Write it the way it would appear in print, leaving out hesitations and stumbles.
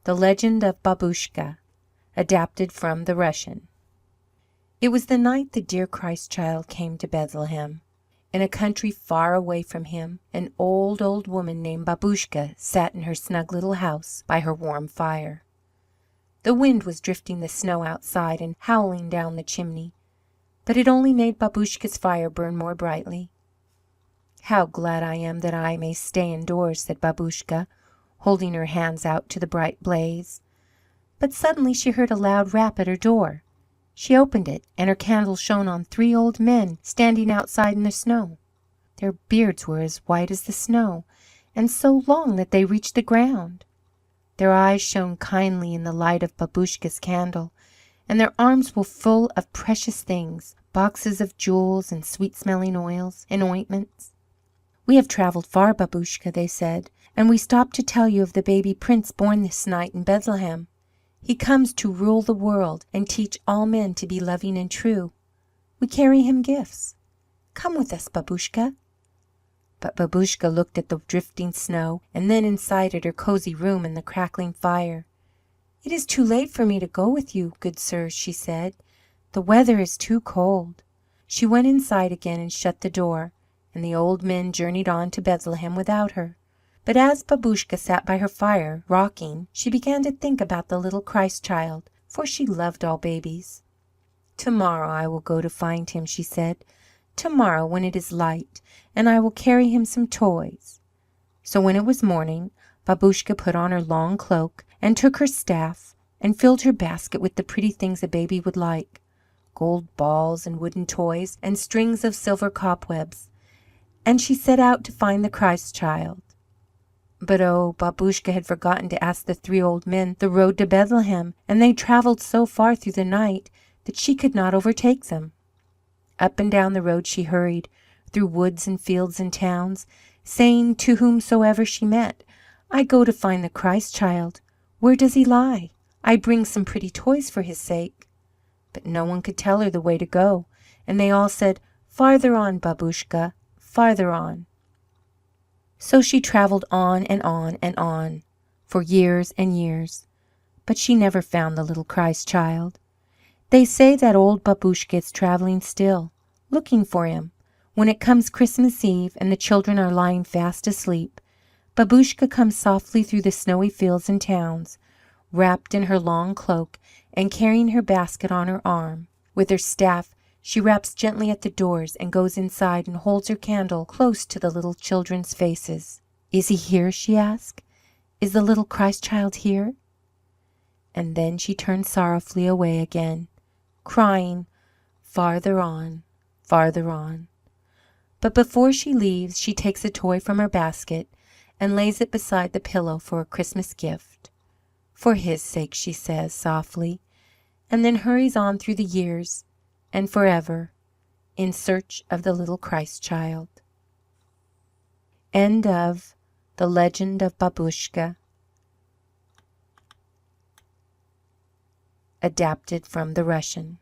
The Legend of Babushka, adapted from the Russian. It was the night the dear Christ child came to Bethlehem. In a country far away from him, an old woman named Babushka sat in her snug little house by her warm fire. The wind was drifting the snow outside and howling down the chimney, but it only made Babushka's fire burn more brightly. "How glad I am that I may stay indoors," said Babushka, holding her hands out to the bright blaze. But suddenly she heard a loud rap at her door. She opened it, and her candle shone on 3 old men standing outside in the snow. Their beards were as white as the snow, and so long that they reached the ground. Their eyes shone kindly in the light of Babushka's candle, and their arms were full of precious things, boxes of jewels and sweet-smelling oils and ointments. "We have travelled far, Babushka," they said, "and we stopped to tell you of the baby prince born this night in Bethlehem. He comes to rule the world and teach all men to be loving and true. We carry him gifts. Come with us, Babushka." But Babushka looked at the drifting snow and then inside at her cozy room and the crackling fire. "It is too late for me to go with you, good sirs," she said. "The weather is too cold." She went inside again and shut the door, and the old men journeyed on to Bethlehem without her. But as Babushka sat by her fire, rocking, she began to think about the little Christ child, for she loved all babies. "To-morrow I will go to find him," she said. "To-morrow when it is light, and I will carry him some toys." So when it was morning, Babushka put on her long cloak and took her staff and filled her basket with the pretty things a baby would like, gold balls and wooden toys and strings of silver cobwebs, and she set out to find the Christ child. But oh, Babushka had forgotten to ask the 3 old men the road to Bethlehem, and they travelled so far through the night that she could not overtake them. Up and down the road she hurried, through woods and fields and towns, saying to whomsoever she met, "I go to find the Christ child. Where does he lie? I bring some pretty toys for his sake." But no one could tell her the way to go, and they all said, "Farther on, Babushka, farther on." So she travelled on and on and on, for years and years, but she never found the little Christ child. They say that old Babushka is travelling still, looking for him. When it comes Christmas Eve and the children are lying fast asleep, Babushka comes softly through the snowy fields and towns, wrapped in her long cloak and carrying her basket on her arm. With her staff she raps gently at the doors and goes inside and holds her candle close to the little children's faces. "Is he here?" she asks. "Is the little Christ child here?" And then she turns sorrowfully away again, crying, "Farther on, farther on." But before she leaves, she takes a toy from her basket and lays it beside the pillow for a Christmas gift. "For his sake," she says softly, and then hurries on through the years and forever in search of the little Christ child. End of The Legend of Babushka, adapted from the Russian.